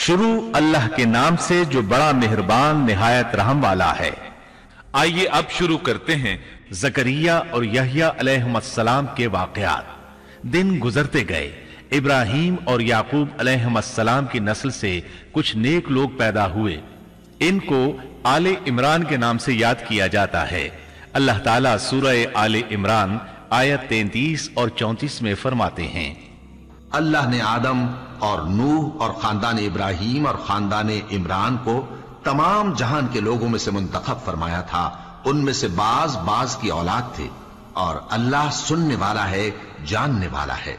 شروع اللہ کے نام سے جو بڑا مہربان نہایت رحم والا ہے۔ آئیے اب شروع کرتے ہیں زکریا اور یحییٰ علیہم السلام کے واقعات۔ دن گزرتے گئے، ابراہیم اور یعقوب علیہم السلام کی نسل سے کچھ نیک لوگ پیدا ہوئے۔ ان کو آل عمران کے نام سے یاد کیا جاتا ہے۔ اللہ تعالیٰ سورہ آل عمران آیت 33 اور 34 میں فرماتے ہیں، اللہ نے آدم اور نوح اور خاندان ابراہیم اور خاندان عمران کو تمام جہان کے لوگوں میں سے منتخب فرمایا تھا، ان میں سے بعض کی اولاد تھے، اور اللہ سننے والا ہے، جاننے والا ہے۔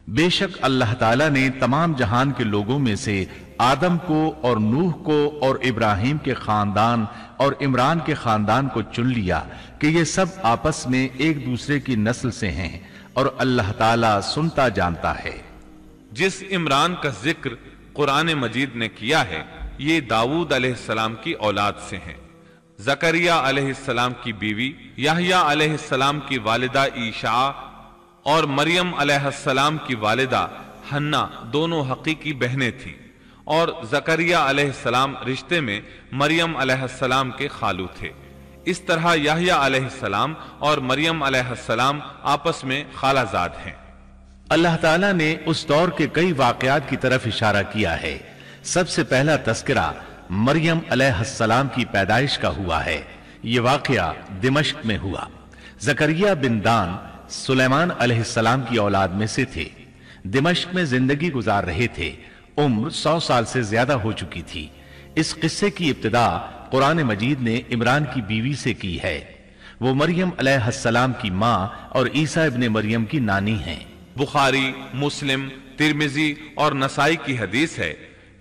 بے شک اللہ تعالیٰ نے تمام جہان کے لوگوں میں سے آدم کو اور نوح کو اور ابراہیم کے خاندان اور عمران کے خاندان کو چن لیا کہ یہ سب آپس میں ایک دوسرے کی نسل سے ہیں، اور اللہ تعالیٰ سنتا جانتا ہے۔ جس عمران کا ذکر قرآن مجید نے کیا ہے یہ داؤد علیہ السلام کی اولاد سے ہیں۔ زکریا علیہ السلام کی بیوی، یحییٰ علیہ السلام کی والدہ عیشا اور مریم علیہ السلام کی والدہ حنا دونوں حقیقی بہنیں تھیں، اور زکریا علیہ السلام رشتے میں مریم علیہ السلام کے خالو تھے۔ اس طرح یحییٰ علیہ السلام اور مریم علیہ السلام آپس میں خالہ زاد ہیں۔ اللہ تعالیٰ نے اس دور کے کئی واقعات کی طرف اشارہ کیا ہے۔ سب سے پہلا تذکرہ مریم علیہ السلام کی پیدائش کا ہوا ہے۔ یہ واقعہ دمشق میں ہوا۔ زکریا بن دان سلیمان علیہ السلام کی اولاد میں سے تھے۔ دمشق میں زندگی گزار رہے تھے۔ عمر 100 سال سے زیادہ ہو چکی تھی۔ اس قصے کی ابتدا قرآن مجید نے عمران کی بیوی سے کی ہے۔ وہ مریم علیہ السلام کی ماں اور عیسیٰ ابن مریم کی نانی ہیں۔ بخاری، مسلم، ترمذی اور نسائی کی حدیث ہے،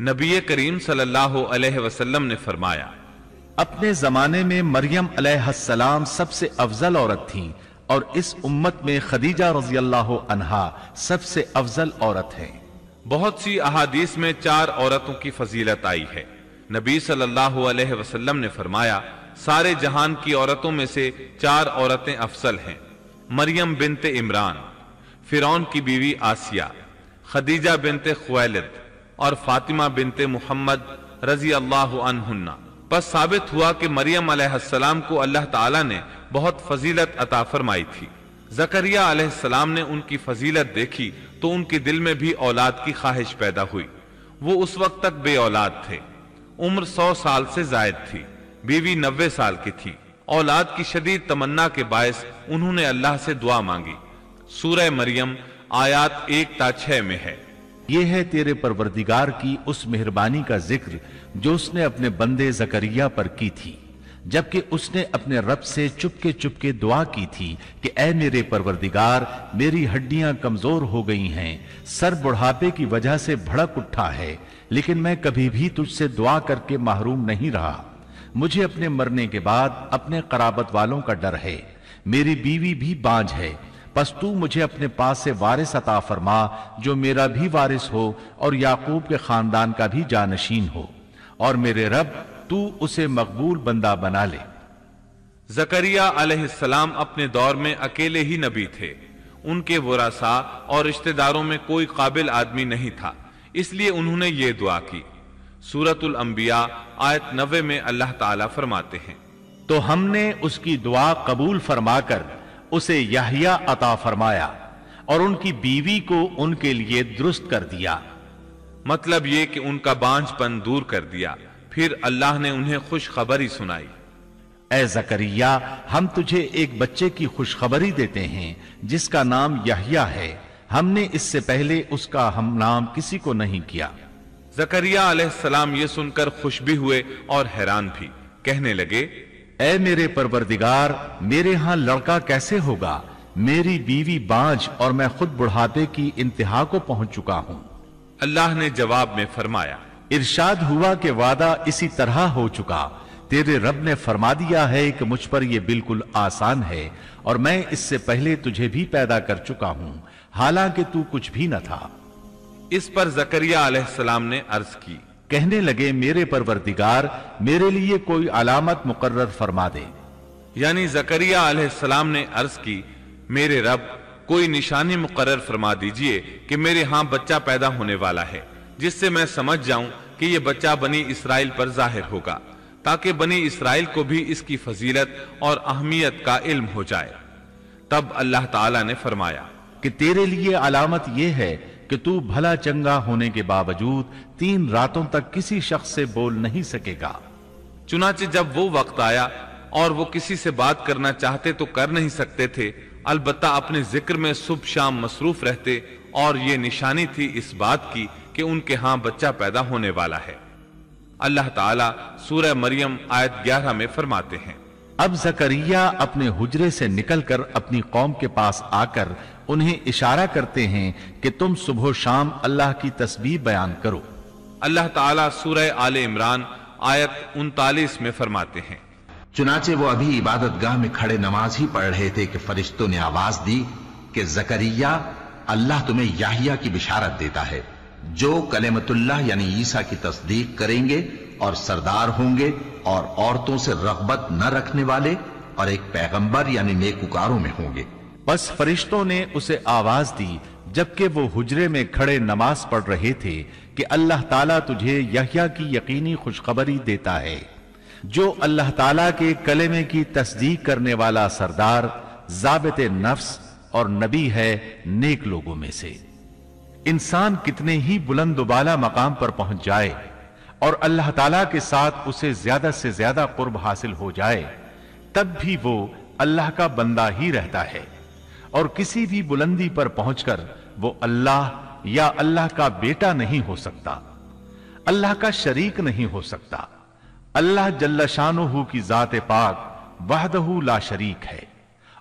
نبی کریم صلی اللہ علیہ وسلم نے فرمایا، اپنے زمانے میں مریم علیہ السلام سب سے افضل عورت تھیں، اور اس امت میں خدیجہ رضی اللہ عنہا سب سے افضل عورت ہیں۔ بہت سی احادیث میں 4 عورتوں کی فضیلت آئی ہے۔ نبی صلی اللہ علیہ وسلم نے فرمایا، سارے جہان کی عورتوں میں سے 4 عورتیں افضل ہیں: مریم بنت عمران، فرعون کی بیوی آسیہ، خدیجہ بنت خویلد اور فاطمہ بنت محمد رضی اللہ عنہن۔ بس ثابت ہوا کہ مریم علیہ السلام کو اللہ تعالیٰ نے بہت فضیلت عطا فرمائی تھی۔ زکریا علیہ السلام نے ان کی فضیلت دیکھی تو ان کے دل میں بھی اولاد کی خواہش پیدا ہوئی۔ وہ اس وقت تک بے اولاد تھے۔ عمر 100 سال سے زائد تھی۔ بیوی 90 سال کی تھی۔ اولاد کی شدید تمنا کے باعث انہوں نے اللہ سے دعا مانگی۔ سورہ مریم آیات 1 تا 6 میں ہے، یہ ہے تیرے پروردگار کی اس مہربانی کا ذکر جو اس نے اپنے بندے زکریا پر کی تھی، جبکہ اس نے اپنے رب سے چپ کے دعا کی تھی کہ اے میرے پروردگار، میری ہڈیاں کمزور ہو گئی ہیں، سر بڑھاپے کی وجہ سے بھڑک اٹھا ہے، لیکن میں کبھی بھی تجھ سے دعا کر کے محروم نہیں رہا۔ مجھے اپنے مرنے کے بعد اپنے قرابت والوں کا ڈر ہے، میری بیوی بھی بانجھ ہے، پس تو مجھے اپنے پاس سے وارث عطا فرما جو میرا بھی وارث ہو اور یعقوب کے خاندان کا بھی جانشین ہو، اور میرے رب تو اسے مقبول بندہ بنا لے۔ زکریا علیہ السلام اپنے دور میں اکیلے ہی نبی تھے۔ ان کے ورثاء اور رشتہ داروں میں کوئی قابل آدمی نہیں تھا، اس لیے انہوں نے یہ دعا کی۔ سورۃ الانبیاء آیت 90 میں اللہ تعالیٰ فرماتے ہیں، تو ہم نے اس کی دعا قبول فرما کر اسے یحییٰ عطا فرمایا اور ان کی بیوی کو ان کے لیے درست کر دیا۔ مطلب یہ کہ ان کا بانجھ پن دور کر دیا۔ پھر اللہ نے انہیں خوشخبری سنائی، اے زکریا، ہم تجھے ایک بچے کی خوشخبری دیتے ہیں جس کا نام یحییٰ ہے، ہم نے اس سے پہلے اس کا ہم نام کسی کو نہیں کیا۔ زکریا علیہ السلام یہ سن کر خوش بھی ہوئے اور حیران بھی، کہنے لگے، اے میرے پروردگار، میرے ہاں لڑکا کیسے ہوگا؟ میری بیوی بانجھ اور میں خود بڑھاپے کی انتہا کو پہنچ چکا ہوں۔ اللہ نے جواب میں فرمایا، ارشاد ہوا کہ وعدہ اسی طرح ہو چکا، تیرے رب نے فرما دیا ہے کہ مجھ پر یہ بالکل آسان ہے، اور میں اس سے پہلے تجھے بھی پیدا کر چکا ہوں، حالانکہ تو کچھ بھی نہ تھا۔ اس پر زکریا علیہ السلام نے عرض کی، کہنے لگے، میرے پروردگار، میرے لیے کوئی علامت مقرر فرما دے۔ یعنی زکریا علیہ السلام نے عرض کی، میرے رب، کوئی نشانی مقرر فرما دیجئے کہ میرے ہاں بچہ پیدا ہونے والا ہے۔ جس سے میں سمجھ جاؤں کہ یہ بچہ بنی اسرائیل پر ظاہر ہوگا، تاکہ بنی اسرائیل کو بھی اس کی فضیلت اور اہمیت کا علم ہو جائے۔ تب اللہ تعالیٰ نے فرمایا کہ تیرے لیے علامت یہ ہے کہ تو بھلا چنگا ہونے کے باوجود 3 راتوں تک کسی شخص سے بول نہیں سکے گا۔ چنانچہ جب وہ وقت آیا اور وہ کسی سے بات کرنا چاہتے تو کر نہیں سکتے تھے، البتہ اپنے ذکر میں صبح شام مصروف رہتے، اور یہ نشانی تھی اس بات کی کہ ان کے ہاں بچہ پیدا ہونے والا ہے۔ اللہ تعالیٰ سورہ مریم آیت 11 میں فرماتے ہیں، اب زکریا اپنے حجرے سے نکل کر اپنی قوم کے پاس آ کر انہیں اشارہ کرتے ہیں کہ تم صبح و شام اللہ کی تسبیح بیان کرو۔ اللہ تعالیٰ سورہ آل عمران آیت 39 میں فرماتے ہیں، چنانچہ وہ ابھی عبادت گاہ میں کھڑے نماز ہی پڑھ رہے تھے کہ فرشتوں نے آواز دی کہ زکریا، اللہ تمہیں یحییٰ کی بشارت دیتا ہے، جو کلمت اللہ یعنی عیسیٰ کی تصدیق کریں گے اور سردار ہوں گے اور عورتوں سے رغبت نہ رکھنے والے اور ایک پیغمبر یعنی نیکوکاروں میں ہوں گے۔ بس فرشتوں نے اسے آواز دی جبکہ وہ حجرے میں کھڑے نماز پڑھ رہے تھے کہ اللہ تعالیٰ تجھے یحییٰ کی یقینی خوشخبری دیتا ہے، جو اللہ تعالیٰ کے کلمے کی تصدیق کرنے والا سردار، ضابط نفس اور نبی ہے نیک لوگوں میں سے۔ انسان کتنے ہی بلند و بالا مقام پر پہنچ جائے اور اللہ تعالیٰ کے ساتھ اسے زیادہ سے زیادہ قرب حاصل ہو جائے، تب بھی وہ اللہ کا بندہ ہی رہتا ہے، اور کسی بھی بلندی پر پہنچ کر وہ اللہ یا اللہ کا بیٹا نہیں ہو سکتا، اللہ کا شریک نہیں ہو سکتا۔ اللہ جل شانہ کی ذات پاک وحدہ لا شریک ہے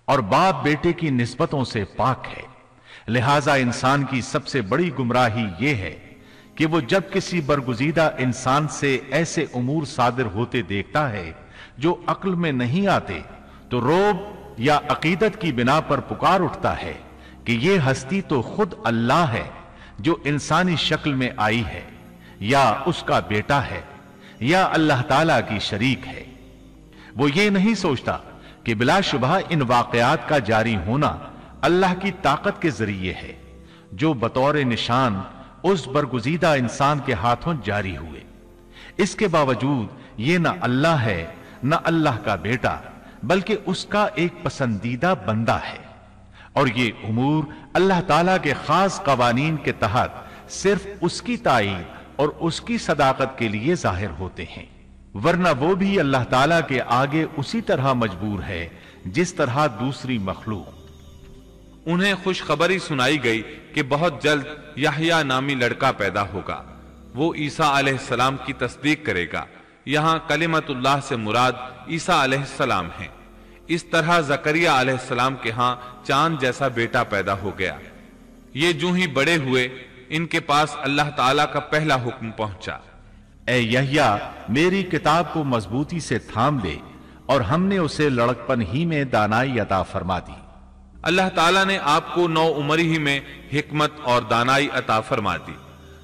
اور باپ بیٹے کی نسبتوں سے پاک ہے، لہذا انسان کی سب سے بڑی گمراہی یہ ہے کہ وہ جب کسی برگزیدہ انسان سے ایسے امور صادر ہوتے دیکھتا ہے جو عقل میں نہیں آتے تو رعب یا عقیدت کی بنا پر پکار اٹھتا ہے کہ یہ ہستی تو خود اللہ ہے جو انسانی شکل میں آئی ہے، یا اس کا بیٹا ہے، یا اللہ تعالیٰ کی شریک ہے۔ وہ یہ نہیں سوچتا کہ بلا شبہ ان واقعات کا جاری ہونا اللہ کی طاقت کے ذریعے ہے جو بطور نشان اس برگزیدہ انسان کے ہاتھوں جاری ہوئے۔ اس کے باوجود یہ نہ اللہ ہے نہ اللہ کا بیٹا، بلکہ اس کا ایک پسندیدہ بندہ ہے، اور یہ امور اللہ تعالیٰ کے خاص قوانین کے تحت صرف اس کی تائید اور اس کی صداقت کے لیے ظاہر ہوتے ہیں، ورنہ وہ بھی اللہ تعالیٰ کے آگے اسی طرح مجبور ہے جس طرح دوسری مخلوق۔ انہیں خوشخبری سنائی گئی کہ بہت جلد یحییٰ نامی لڑکا پیدا ہوگا، وہ عیسیٰ علیہ السلام کی تصدیق کرے گا۔ یہاں کلمت اللہ سے مراد عیسیٰ علیہ السلام ہیں۔ اس طرح زکریا علیہ السلام کے ہاں چاند جیسا بیٹا پیدا ہو گیا۔ یہ جو ہی بڑے ہوئے ان کے پاس اللہ تعالیٰ کا پہلا حکم پہنچا، اے یحییٰ، میری کتاب کو مضبوطی سے تھام لے، اور ہم نے اسے لڑکپن ہی میں دانائی عطا فرما دی۔ اللہ تعالیٰ نے آپ کو نو عمری ہی میں حکمت اور دانائی عطا فرما دی۔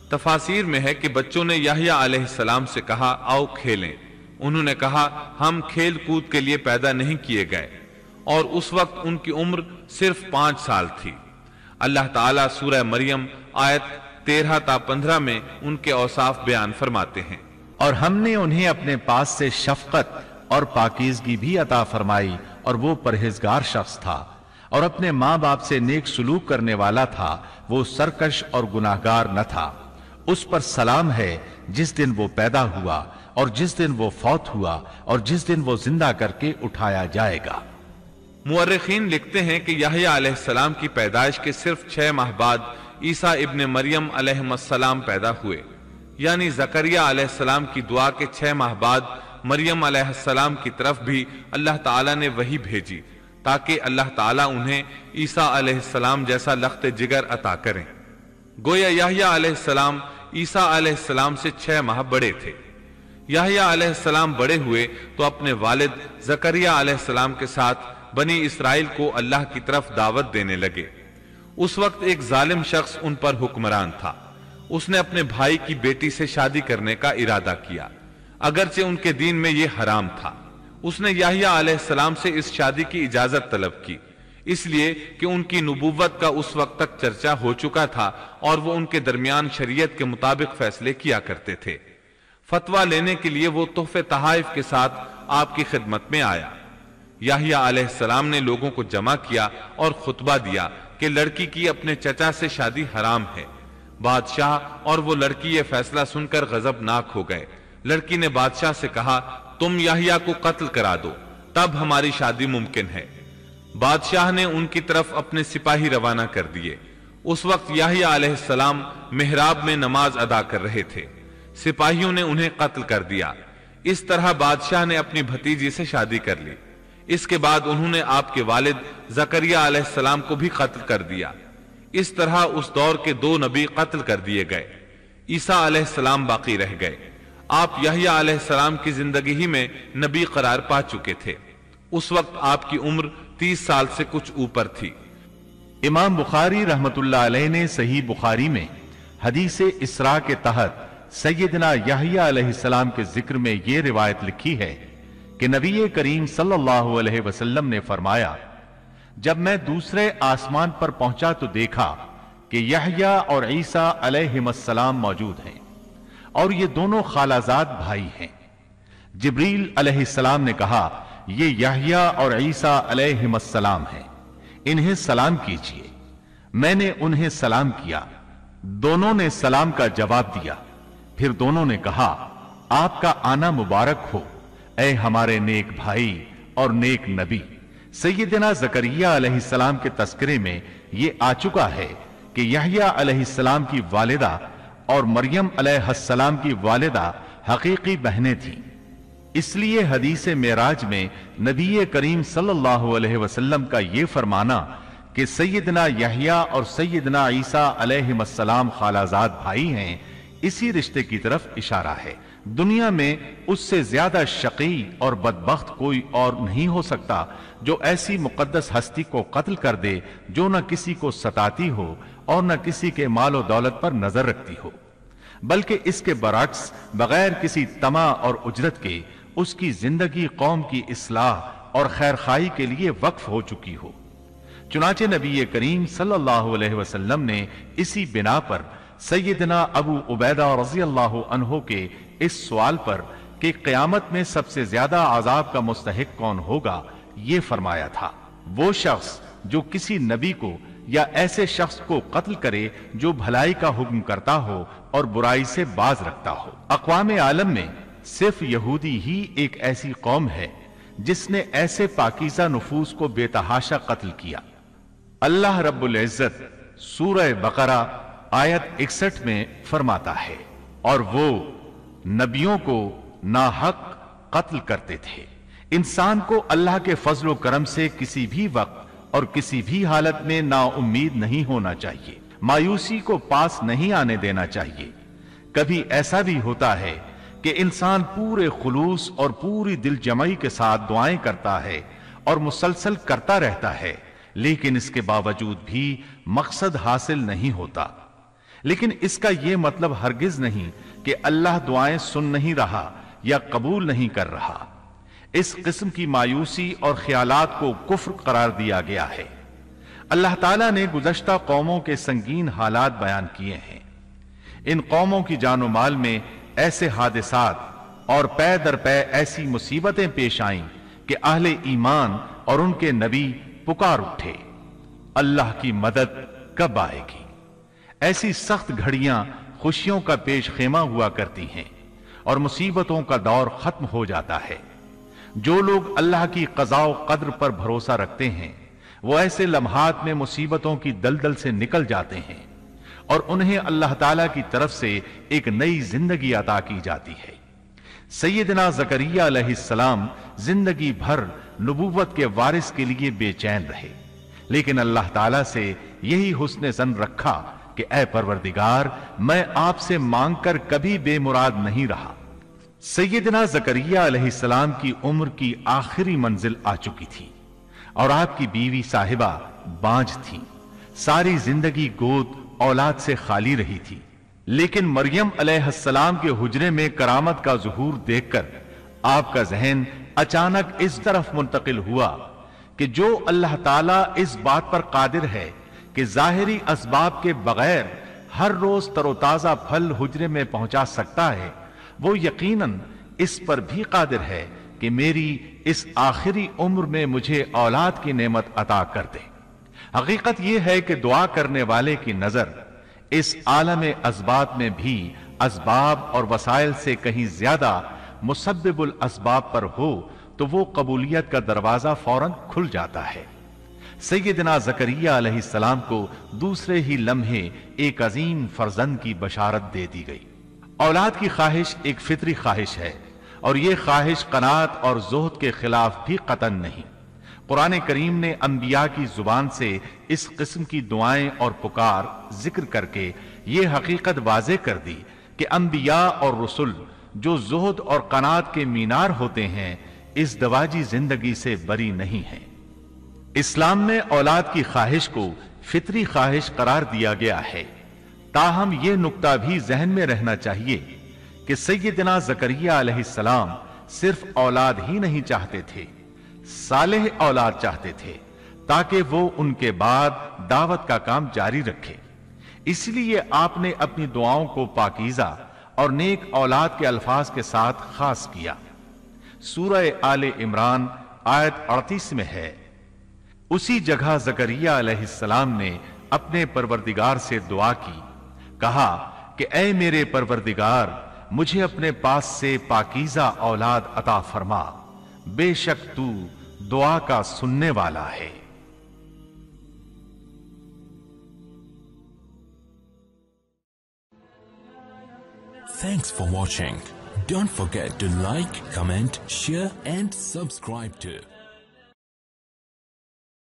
تفاسیر میں ہے کہ بچوں نے یحییٰ علیہ السلام سے کہا، آؤ کھیلیں۔ انہوں نے کہا، ہم کھیل کود کے لیے پیدا نہیں کیے گئے، اور اس وقت ان کی عمر صرف 5 سال تھی۔ اللہ تعالیٰ سورہ مریم آیت 13 تا 15 میں ان کے اوصاف بیان فرماتے ہیں، اور ہم نے انہیں اپنے پاس سے شفقت اور پاکیزگی بھی عطا فرمائی، اور وہ پرہیزگار شخص تھا اور اپنے ماں باپ سے نیک سلوک کرنے والا تھا، وہ سرکش اور گناہگار نہ تھا۔ اس پر سلام ہے جس دن وہ پیدا ہوا اور جس دن وہ فوت ہوا اور جس دن وہ زندہ کر کے اٹھایا جائے گا۔ مورخین لکھتے ہیں کہ یحییٰ علیہ السلام کی پیدائش کے صرف 6 ماہ بعد عیسیٰ ابن مریم علیہ السلام پیدا ہوئے، یعنی زکریا علیہ السلام کی دعا کے 6 ماہ بعد مریم علیہ السلام کی طرف بھی اللہ تعالیٰ نے وحی بھیجی تاکہ اللہ تعالیٰ انہیں عیسیٰ علیہ السلام جیسا لخت جگر عطا کریں۔ گویا یحییٰ علیہ السلام عیسیٰ علیہ السلام سے 6 ماہ بڑے تھے۔ یحییٰ علیہ السلام بڑے ہوئے تو اپنے والد زکریا علیہ السلام کے ساتھ بنی اسرائیل کو اللہ کی طرف دعوت دینے لگے۔ اس وقت ایک ظالم شخص ان پر حکمران تھا۔ اس نے اپنے بھائی کی بیٹی سے شادی کرنے کا ارادہ کیا، اگرچہ ان کے دین میں یہ حرام تھا۔ اس نے یحییٰ علیہ السلام سے اس شادی کی اجازت طلب کی، اس لیے کہ ان کی نبوت کا اس وقت تک چرچا ہو چکا تھا اور وہ ان کے درمیان شریعت کے مطابق فیصلے کیا کرتے تھے۔ فتویٰ لینے کے لیے وہ تحفے تحائف کے ساتھ آپ کی خدمت میں آیا۔ یحییٰ علیہ السلام نے لوگوں کو جمع کیا اور خطبہ دیا کہ لڑکی کی اپنے چچا سے شادی حرام ہے۔ بادشاہ اور وہ لڑکی یہ فیصلہ سن کر غضبناک ہو گئے۔ لڑکی نے بادشاہ سے کہا، تم یحییٰ کو قتل کرا دو، تب ہماری شادی ممکن ہے۔ بادشاہ نے ان کی طرف اپنے سپاہی روانہ کر دیے۔ اس وقت یحییٰ علیہ السلام محراب میں نماز ادا کر رہے تھے۔ سپاہیوں نے انہیں قتل کر دیا۔ اس طرح بادشاہ نے اپنی بھتیجی سے شادی کر لی۔ اس کے بعد انہوں نے آپ کے والد زکریا علیہ السلام کو بھی قتل کر دیا۔ اس طرح اس دور کے 2 نبی قتل کر دیے گئے۔ عیسیٰ علیہ السلام باقی رہ گئے۔ آپ یحییٰ علیہ السلام کی زندگی ہی میں نبی قرار پا چکے تھے۔ اس وقت آپ کی عمر 30 سال سے کچھ اوپر تھی۔ امام بخاری رحمت اللہ علیہ نے صحیح بخاری میں حدیث اسراء کے تحت سیدنا یحییٰ علیہ السلام کے ذکر میں یہ روایت لکھی ہے کہ نبی کریم صلی اللہ علیہ وسلم نے فرمایا، جب میں دوسرے آسمان پر پہنچا تو دیکھا کہ یحییٰ اور عیسیٰ علیہم السلام موجود ہیں اور یہ دونوں خالازاد بھائی ہیں۔ جبریل علیہ السلام نے کہا، یہ یحییٰ اور عیسیٰ علیہم السلام ہیں، انہیں سلام کیجیے۔ میں نے انہیں سلام کیا، دونوں نے سلام کا جواب دیا۔ پھر دونوں نے کہا، آپ کا آنا مبارک ہو اے ہمارے نیک بھائی اور نیک نبی۔ سیدنا زکریا علیہ السلام کے تذکرے میں یہ آ چکا ہے کہ یحییٰ علیہ السلام کی والدہ اور مریم علیہ السلام کی والدہ حقیقی بہنیں تھیں۔ اس لیے حدیث معراج میں نبی کریم صلی اللہ علیہ وسلم کا یہ فرمانا کہ سیدنا یحییٰ اور سیدنا عیسیٰ علیہ السلام خالازاد بھائی ہیں، اسی رشتے کی طرف اشارہ ہے۔ دنیا میں اس سے زیادہ شقی اور بدبخت کوئی اور نہیں ہو سکتا جو ایسی مقدس ہستی کو قتل کر دے جو نہ کسی کو ستاتی ہو اور نہ کسی کے مال و دولت پر نظر رکھتی ہو، بلکہ اس کے برعکس بغیر کسی طمع اور اجرت کے اس کی زندگی قوم کی اصلاح اور خیرخواہی کے لیے وقف ہو چکی ہو۔ چنانچہ نبی کریم صلی اللہ علیہ وسلم نے اسی بنا پر سیدنا ابو عبیدہ رضی اللہ عنہ کے اس سوال پر کہ قیامت میں سب سے زیادہ عذاب کا مستحق کون ہوگا یہ فرمایا تھا، وہ شخص جو کسی نبی کو یا ایسے شخص کو قتل کرے جو بھلائی کا حکم کرتا ہو اور برائی سے باز رکھتا ہو۔ اقوام عالم میں صرف یہودی ہی ایک ایسی قوم ہے جس نے ایسے پاکیزہ نفوس کو بے تحاشا قتل کیا۔ اللہ رب العزت سورہ بقرہ آیت 61 میں فرماتا ہے، اور وہ نبیوں کو ناحق قتل کرتے تھے۔ انسان کو اللہ کے فضل و کرم سے کسی بھی وقت اور کسی بھی حالت میں نا امید نہیں ہونا چاہیے، مایوسی کو پاس نہیں آنے دینا چاہیے۔ کبھی ایسا بھی ہوتا ہے کہ انسان پورے خلوص اور پوری دل جمعی کے ساتھ دعائیں کرتا ہے اور مسلسل کرتا رہتا ہے، لیکن اس کے باوجود بھی مقصد حاصل نہیں ہوتا۔ لیکن اس کا یہ مطلب ہرگز نہیں کہ اللہ دعائیں سن نہیں رہا یا قبول نہیں کر رہا۔ اس قسم کی مایوسی اور خیالات کو کفر قرار دیا گیا ہے۔ اللہ تعالیٰ نے گزشتہ قوموں کے سنگین حالات بیان کیے ہیں۔ ان قوموں کی جان و مال میں ایسے حادثات اور پے در پے ایسی مصیبتیں پیش آئیں کہ اہل ایمان اور ان کے نبی پکار اٹھے، اللہ کی مدد کب آئے گی؟ ایسی سخت گھڑیاں خوشیوں کا پیش خیمہ ہوا کرتی ہیں اور مصیبتوں کا دور ختم ہو جاتا ہے۔ جو لوگ اللہ کی قضاء و قدر پر بھروسہ رکھتے ہیں وہ ایسے لمحات میں مصیبتوں کی دلدل سے نکل جاتے ہیں اور انہیں اللہ تعالیٰ کی طرف سے ایک نئی زندگی عطا کی جاتی ہے۔ سیدنا زکریا علیہ السلام زندگی بھر نبوت کے وارث کے لیے بے چین رہے، لیکن اللہ تعالیٰ سے یہی حسن ظن رکھا کہ اے پروردگار، میں آپ سے مانگ کر کبھی بے مراد نہیں رہا۔ سیدنا زکریا علیہ السلام کی عمر کی آخری منزل آ چکی تھی اور آپ کی بیوی صاحبہ بانجھ تھی۔ ساری زندگی گود اولاد سے خالی رہی تھی، لیکن مریم علیہ السلام کے حجرے میں کرامت کا ظہور دیکھ کر آپ کا ذہن اچانک اس طرف منتقل ہوا کہ جو اللہ تعالیٰ اس بات پر قادر ہے کہ ظاہری اسباب کے بغیر ہر روز تر و تازہ پھل حجرے میں پہنچا سکتا ہے، وہ یقیناً اس پر بھی قادر ہے کہ میری اس آخری عمر میں مجھے اولاد کی نعمت عطا کر دے۔ حقیقت یہ ہے کہ دعا کرنے والے کی نظر اس عالم اسباب میں بھی اسباب اور وسائل سے کہیں زیادہ مسبب الاسباب پر ہو تو وہ قبولیت کا دروازہ فوراً کھل جاتا ہے۔ سیدنا زکریہ علیہ السلام کو دوسرے ہی لمحے ایک عظیم فرزند کی بشارت دے دی گئی۔ اولاد کی خواہش ایک فطری خواہش ہے، اور یہ خواہش قناعت اور زہد کے خلاف بھی قطعاً نہیں۔ قرآن کریم نے انبیاء کی زبان سے اس قسم کی دعائیں اور پکار ذکر کر کے یہ حقیقت واضح کر دی کہ انبیاء اور رسل جو زہد اور قناعت کے مینار ہوتے ہیں، اس دواجی زندگی سے بری نہیں ہیں۔ اسلام میں اولاد کی خواہش کو فطری خواہش قرار دیا گیا ہے، تاہم یہ نکتہ بھی ذہن میں رہنا چاہیے کہ سیدنا زکریہ علیہ السلام صرف اولاد ہی نہیں چاہتے تھے، صالح اولاد چاہتے تھے تاکہ وہ ان کے بعد دعوت کا کام جاری رکھے۔ اس لیے آپ نے اپنی دعاؤں کو پاکیزہ اور نیک اولاد کے الفاظ کے ساتھ خاص کیا۔ سورہ آل عمران آیت 38 میں ہے، اسی جگہ زکریہ علیہ السلام نے اپنے پروردگار سے دعا کی، کہا کہ اے میرے پروردگار، مجھے اپنے پاس سے پاکیزہ اولاد عطا فرما، بے شک تو دعا کا سننے والا ہے۔ Thanks for watching. Don't forget to like, comment, share and subscribe to